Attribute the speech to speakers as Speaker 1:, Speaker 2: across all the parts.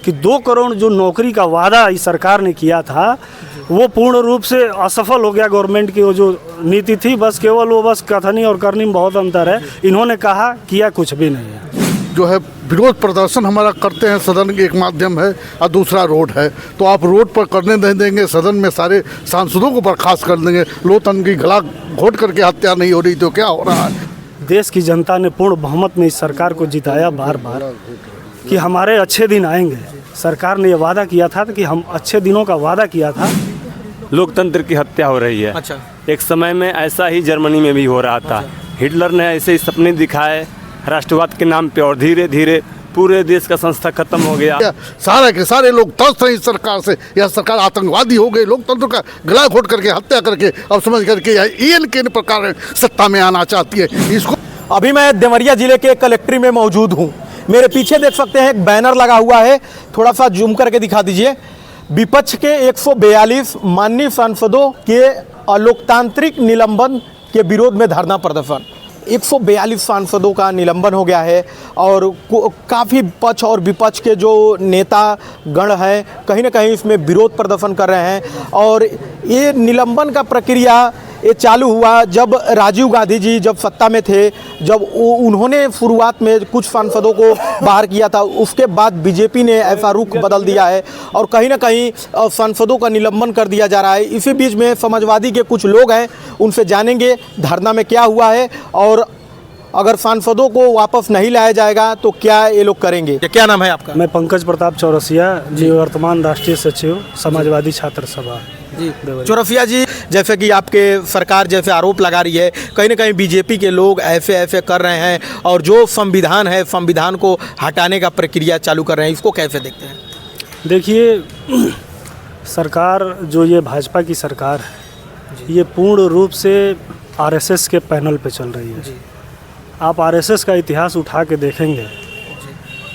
Speaker 1: कि 2 करोड़ जो नौकरी का वादा इस सरकार ने किया था वो पूर्ण रूप से असफल हो गया। गवर्नमेंट की वो जो नीति थी बस केवल वो बस कथनी और करनी में बहुत अंतर है। इन्होंने कहा किया कुछ भी नहीं है।
Speaker 2: जो है विरोध प्रदर्शन हमारा करते हैं, सदन के एक माध्यम है और दूसरा रोड है। तो आप रोड पर करने नहीं देंगे, सदन में सारे सांसदों को बर्खास्त कर देंगे। लोकतंत्र की गला घोट करके हत्या नहीं हो रही तो क्या हो रहा है?
Speaker 1: देश की जनता ने पूर्ण बहुमत में इस सरकार को जिताया बार बार कि हमारे अच्छे दिन आएंगे। सरकार ने ये वादा किया था कि हम अच्छे दिनों का वादा किया था।
Speaker 3: लोकतंत्र की हत्या हो रही है।
Speaker 4: अच्छा।
Speaker 3: एक समय में ऐसा ही जर्मनी में भी हो रहा था। हिटलर ने ऐसे ही सपने दिखाए राष्ट्रवाद के नाम पे और धीरे धीरे पूरे देश का संस्था खत्म हो गया।
Speaker 2: सारे के सारे लोग तरस रहे इस सरकार से। यह सरकार आतंकवादी हो गई, लोकतंत्र का गला घोट करके हत्या करके अब समझ करके यह के प्रकार सत्ता में आना चाहती है। इसको
Speaker 4: अभी मैं देवरिया जिले के कलेक्ट्री में मौजूद हूँ। मेरे पीछे देख सकते हैं एक बैनर लगा हुआ है, थोड़ा सा जूम करके दिखा दीजिए। विपक्ष के 142 माननीय सांसदों के अलोकतांत्रिक निलंबन के विरोध में धरना प्रदर्शन। 142 सांसदों का निलंबन हो गया है और काफ़ी पक्ष और विपक्ष के जो नेता गण हैं कहीं ना कहीं इसमें विरोध प्रदर्शन कर रहे हैं। और ये निलंबन का प्रक्रिया ये चालू हुआ जब राजीव गांधी जी जब सत्ता में थे, जब उन्होंने शुरुआत में कुछ सांसदों को बाहर किया था। उसके बाद बीजेपी ने ऐसा रुख बदल दिया है और कहीं ना कहीं सांसदों का निलंबन कर दिया जा रहा है। इसी बीच में समाजवादी के कुछ लोग हैं, उनसे जानेंगे धरना में क्या हुआ है और अगर सांसदों को वापस नहीं लाया जाएगा तो क्या ये लोग करेंगे। क्या नाम है आपका?
Speaker 1: मैं पंकज प्रताप चौरसिया जी, वर्तमान राष्ट्रीय सचिव समाजवादी छात्र सभा
Speaker 4: जी। चौरसिया जी, जैसे कि आपके सरकार जैसे आरोप लगा रही है, कहीं ना कहीं बीजेपी के लोग ऐसे कर रहे हैं और जो संविधान है संविधान को हटाने का प्रक्रिया चालू कर रहे हैं, इसको कैसे देखते हैं?
Speaker 1: देखिए, सरकार जो ये भाजपा की सरकार है ये पूर्ण रूप से आरएसएस के पैनल पे चल रही है। आप आरएसएस का इतिहास उठा के देखेंगे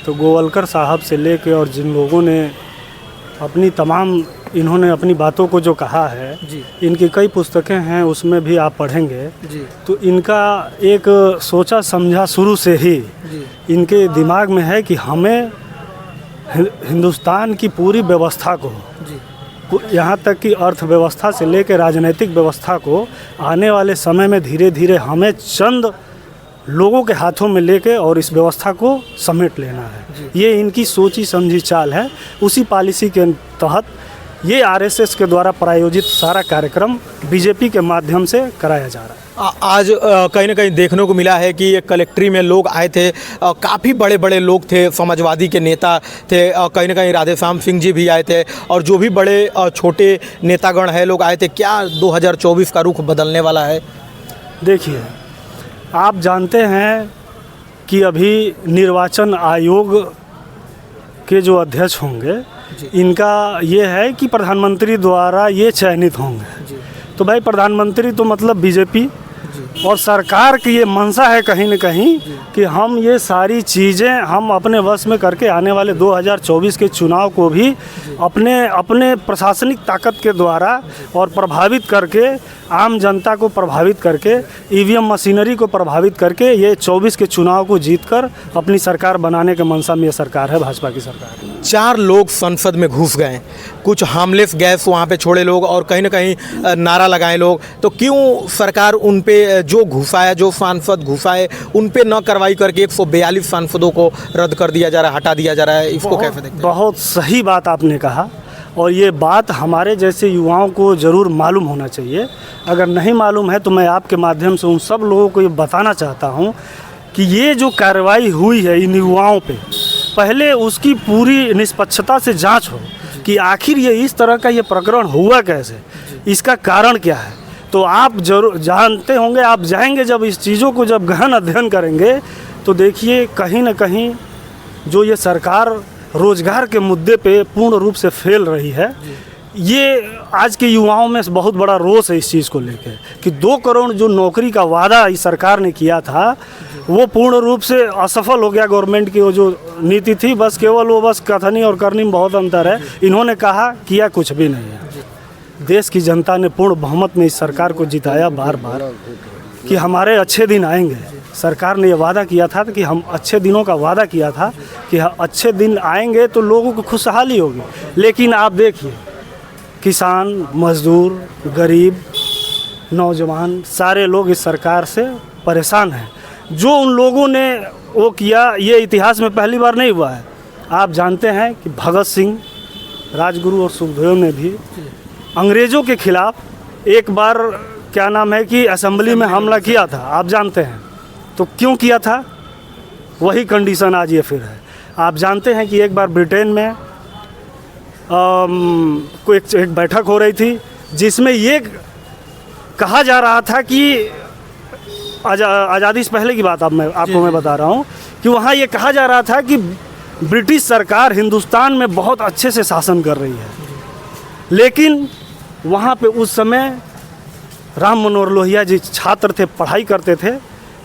Speaker 1: तो गोवलकर साहब से लेके और जिन लोगों ने इन्होंने अपनी बातों को जो कहा है, इनकी कई पुस्तकें हैं, उसमें भी आप पढ़ेंगे तो इनका एक सोचा समझा शुरू से ही इनके दिमाग में है कि हमें हिंदुस्तान की पूरी व्यवस्था को, यहाँ तक कि अर्थव्यवस्था से लेकर राजनीतिक व्यवस्था को आने वाले समय में धीरे धीरे हमें चंद लोगों के हाथों में लेके और इस व्यवस्था को समेट लेना है। ये इनकी सोची समझी चाल है। उसी पॉलिसी के तहत ये आरएसएस के द्वारा प्रायोजित सारा कार्यक्रम बीजेपी के माध्यम से कराया जा रहा है।
Speaker 4: आज कहीं ना कहीं देखने को मिला है कि कलेक्ट्री में लोग आए थे, काफ़ी बड़े बड़े लोग थे, समाजवादी के नेता थे, कहीं ना कहीं राधेश्याम सिंह जी भी आए थे और जो भी बड़े छोटे नेतागण हैं लोग आए थे। क्या 2024 का रुख बदलने वाला है? देखिए,
Speaker 1: आप जानते हैं कि अभी निर्वाचन आयोग के जो अध्यक्ष होंगे इनका ये है कि प्रधानमंत्री द्वारा ये चयनित होंगे। तो भाई प्रधानमंत्री तो मतलब बीजेपी और सरकार की ये मंशा है कहीं न कहीं कि हम ये सारी चीज़ें हम अपने वश में करके आने वाले 2024 के चुनाव को भी अपने प्रशासनिक ताकत के द्वारा और प्रभावित करके, आम जनता को प्रभावित करके, ईवीएम मशीनरी को प्रभावित करके ये 24 के चुनाव को जीतकर अपनी सरकार बनाने के मंशा में ये सरकार है, भाजपा की सरकार।
Speaker 4: 4 लोग संसद में घुस गए, कुछ हार्मलेस गैस वहाँ पे छोड़े लोग और कहीं ना कहीं नारा लगाए लोग। तो क्यों सरकार उन पे जो घुसाया, जो सांसद घुसाए, उन पे न कार्रवाई करके 142 सांसदों को रद्द कर दिया जा रहा है, हटा दिया जा रहा है? इसको कैसे देखते हैं?
Speaker 1: बहुत सही बात आपने कहा और ये बात हमारे जैसे युवाओं को ज़रूर मालूम होना चाहिए। अगर नहीं मालूम है तो मैं आपके माध्यम से उन सब लोगों को ये बताना चाहता हूँ कि ये जो कार्रवाई हुई है इन युवाओं पे, पहले उसकी पूरी निष्पक्षता से जांच हो कि आखिर ये इस तरह का ये प्रकरण हुआ कैसे, इसका कारण क्या है। तो आप जरूर जानते होंगे, आप जाएंगे जब इस चीज़ों को जब गहन अध्ययन करेंगे तो देखिए कहीं ना कहीं जो ये सरकार रोजगार के मुद्दे पे पूर्ण रूप से फेल रही है। ये आज के युवाओं में बहुत बड़ा रोष है इस चीज़ को लेकर कि 2 करोड़ जो नौकरी का वादा इस सरकार ने किया था वो पूर्ण रूप से असफल हो गया। गवर्नमेंट की वो जो नीति थी बस केवल वो बस कथनी और करनी में बहुत अंतर है। इन्होंने कहा किया कुछ भी नहीं है। देश की जनता ने पूर्ण बहुमत में इस सरकार को जिताया बार बार कि हमारे अच्छे दिन आएंगे। सरकार ने ये वादा किया था कि हम अच्छे दिनों का वादा किया था कि अच्छे दिन आएंगे तो लोगों को खुशहाली होगी। लेकिन आप देखिए, किसान, मजदूर, गरीब, नौजवान, सारे लोग इस सरकार से परेशान हैं। जो उन लोगों ने वो किया, ये इतिहास में पहली बार नहीं हुआ है। आप जानते हैं कि भगत सिंह, राजगुरु और सुखदेव ने भी अंग्रेज़ों के खिलाफ एक बार क्या नाम है कि असेंबली में हमला किया था, आप जानते हैं। तो क्यों किया था? वही कंडीशन आज ये फिर है। आप जानते हैं कि एक बार ब्रिटेन में कोई एक बैठक हो रही थी जिसमें ये कहा जा रहा था कि आज़ादी से पहले की बात अब मैं आपको बता रहा हूँ कि वहाँ ये कहा जा रहा था कि ब्रिटिश सरकार हिंदुस्तान में बहुत अच्छे से शासन कर रही है। लेकिन वहाँ पे उस समय राम मनोहर लोहिया जी छात्र थे, पढ़ाई करते थे।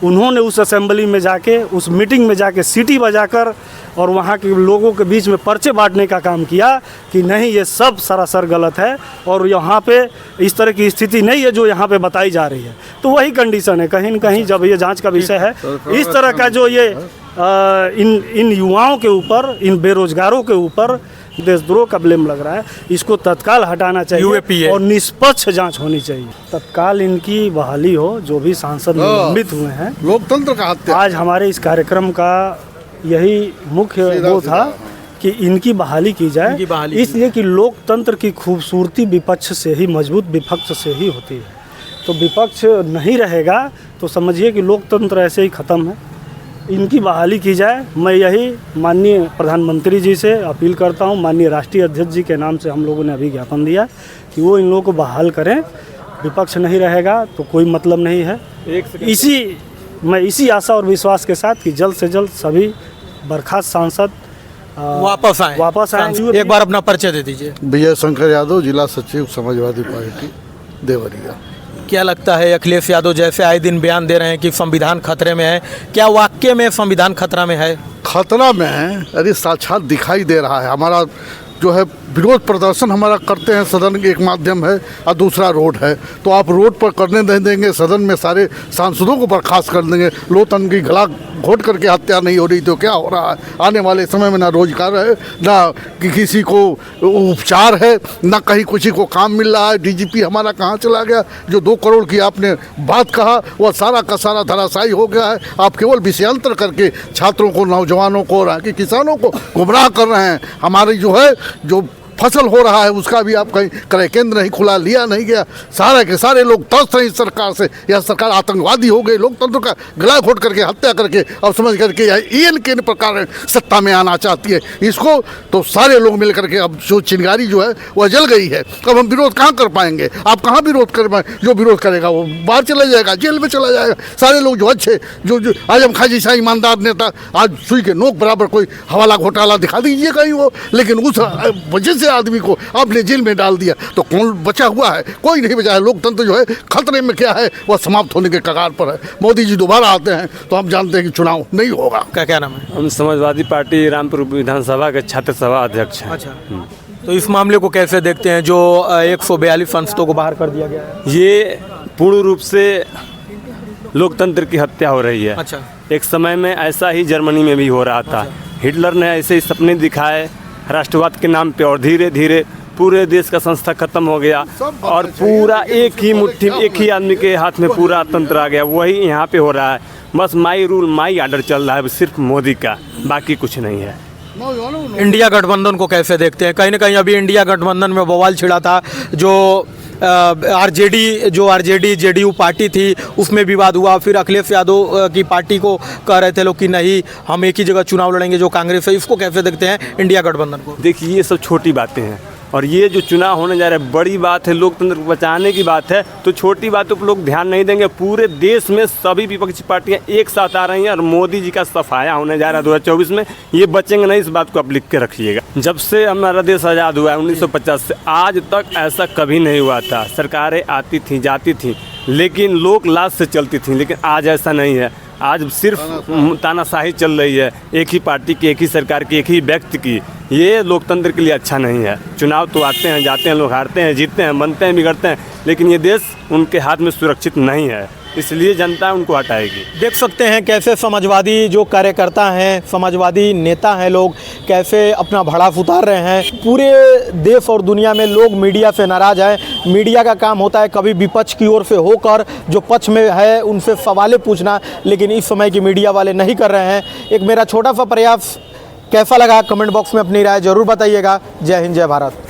Speaker 1: उन्होंने उस असेंबली में जाके, उस मीटिंग में जाके सीटी बजाकर और वहाँ के लोगों के बीच में पर्चे बांटने का काम किया कि नहीं, ये सब सरासर गलत है और यहाँ पे इस तरह की स्थिति नहीं है जो यहाँ पे बताई जा रही है। तो वही कंडीशन है, कहीं न कहीं जब ये जांच का विषय है, इस तरह का जो ये इन युवाओं के ऊपर, इन बेरोजगारों के ऊपर देशद्रोह का ब्लेम लग रहा है, इसको तत्काल हटाना चाहिए और निष्पक्ष जांच होनी चाहिए। तत्काल इनकी बहाली हो, जो भी सांसद निलंबित हुए हैं।
Speaker 2: लोकतंत्र का हत्या।
Speaker 1: आज हमारे इस कार्यक्रम का यही मुख्य वो था कि इनकी बहाली की जाए, इसलिए कि लोकतंत्र की खूबसूरती विपक्ष से ही, मजबूत विपक्ष से ही होती है। तो विपक्ष नहीं रहेगा तो समझिए कि लोकतंत्र ऐसे ही ख़त्म है। इनकी बहाली की जाए। मैं यही माननीय प्रधानमंत्री जी से अपील करता हूं, माननीय राष्ट्रीय अध्यक्ष जी के नाम से हम लोगों ने अभी ज्ञापन दिया कि वो इन लोगों को बहाल करें। विपक्ष नहीं रहेगा तो कोई मतलब नहीं है। मैं इसी आशा और विश्वास के साथ कि जल्द से जल्द सभी बर्खास्त सांसद
Speaker 4: वापस आए। एक बार अपना परिचय दे दीजिए।
Speaker 2: विजय शंकर यादव, जिला सचिव समाजवादी पार्टी देवरिया।
Speaker 4: क्या लगता है, अखिलेश यादव जैसे आए दिन बयान दे रहे हैं कि संविधान खतरे में है, क्या वाकई में संविधान खतरा में है?
Speaker 2: खतरा में है, अरे साक्षात दिखाई दे रहा है। हमारा जो है विरोध प्रदर्शन हमारा करते हैं, सदन के एक माध्यम है और दूसरा रोड है। तो आप रोड पर करने नहीं देंगे, सदन में सारे सांसदों को बर्खास्त कर देंगे। लोकतंत्र की गला घोट करके हत्या नहीं हो रही तो क्या हो रहा है? आने वाले समय में ना रोजगार है, ना कि किसी को उपचार है, ना कहीं किसी को काम मिल रहा है। डीजीपी हमारा कहाँ चला गया? जो 2 करोड़ की आपने बात कहा वह सारा का सारा धराशायी हो गया है। आप केवल विषयांतर करके छात्रों को, नौजवानों को, कि किसानों को गुमराह कर रहे हैं। हमारी जो फसल हो रहा है उसका भी आप कहीं क्रय केंद्र नहीं खुला, लिया नहीं गया। सारे के सारे लोग तरस रहे इस सरकार से। यह सरकार आतंकवादी हो गई, लोकतंत्र का गला घोट करके, हत्या करके और समझ करके इन के प्रकार सत्ता में आना चाहती है। इसको तो सारे लोग मिल करके अब जो चिंगारी जो है वह जल गई है। अब हम विरोध कहाँ कर पाएंगे? आप कहाँ विरोध कर पाएंगे? जो विरोध करेगा वो बाहर चला जाएगा, जेल में चला जाएगा। सारे लोग जो अच्छे, जो आजम खां जैसा ईमानदार नेता, आज सुई के नोक बराबर कोई हवाला घोटाला दिखा दीजिए कहीं वो, लेकिन उस वजह से आदमी को आपने जेल में डाल दिया तो कौन बचा हुआ है? कोई नहीं बचा है। लोकतंत्र जो है खतरे में क्या है, वह समाप्त होने के कगार पर है। मोदी जी दोबारा आते हैं तो हम जानते हैं कि चुनाव नहीं होगा।
Speaker 4: क्या नाम है?
Speaker 3: हम समाजवादी पार्टी रामपुर विधानसभा के छात्र सभा अध्यक्ष हैं।
Speaker 4: अच्छा, तो इस मामले को कैसे देखते हैं जो 142 सांसदों को बाहर कर दिया गया है?
Speaker 3: ये पूर्ण रूप से लोकतंत्र की हत्या हो रही है।
Speaker 4: अच्छा।
Speaker 3: एक समय में ऐसा ही जर्मनी में भी हो रहा था। हिटलर ने ऐसे ही सपने दिखाए राष्ट्रवाद के नाम पे और धीरे धीरे पूरे देश का संस्था खत्म हो गया और पूरा एक ही मुट्ठी, एक ही आदमी के हाथ में पूरा तंत्र आ गया। वही यहाँ पे हो रहा है। बस माई रूल माई आर्डर चल रहा है, सिर्फ मोदी का, बाकी कुछ नहीं है।
Speaker 4: इंडिया गठबंधन को कैसे देखते हैं? कहीं ना कहीं अभी इंडिया गठबंधन में बवाल छिड़ा था। जो आरजेडी जेडीयू पार्टी थी उसमें विवाद हुआ। फिर अखिलेश यादव की पार्टी को कह रहे थे लोग कि नहीं, हम एक ही जगह चुनाव लड़ेंगे जो कांग्रेस है। इसको कैसे देखते हैं इंडिया गठबंधन को?
Speaker 3: देखिए, ये सब छोटी बातें हैं और ये जो चुनाव होने जा रहा है बड़ी बात है, लोकतंत्र को बचाने की बात है। तो छोटी बातों पर लोग ध्यान नहीं देंगे। पूरे देश में सभी विपक्षी पार्टियां एक साथ आ रही हैं और मोदी जी का सफाया होने जा रहा है 2024 में। ये बचेंगे नहीं, इस बात को आप लिख के रखिएगा। जब से हमारा देश आज़ाद हुआ है 1950 से आज तक ऐसा कभी नहीं हुआ था। सरकारें आती थी जाती थी लेकिन लोक लाज से चलती थी, लेकिन आज ऐसा नहीं है। आज सिर्फ तानाशाही चल रही है, एक ही पार्टी की, एक ही सरकार की, एक ही व्यक्ति की। ये लोकतंत्र के लिए अच्छा नहीं है। चुनाव तो आते हैं जाते हैं, लोग हारते हैं जीतते हैं, बनते हैं बिगड़ते हैं, लेकिन ये देश उनके हाथ में सुरक्षित नहीं है। इसलिए जनता उनको हटाएगी।
Speaker 4: देख सकते हैं कैसे समाजवादी जो कार्यकर्ता हैं, समाजवादी नेता हैं लोग, कैसे अपना भड़ास उतार रहे हैं। पूरे देश और दुनिया में लोग मीडिया से नाराज़ हैं। मीडिया का काम होता है कभी विपक्ष की ओर से होकर जो पक्ष में है उनसे सवालें पूछना, लेकिन इस समय की मीडिया वाले नहीं कर रहे हैं। एक मेरा छोटा सा प्रयास कैसा लगा कमेंट बॉक्स में अपनी राय ज़रूर बताइएगा। जय हिंद, जय भारत।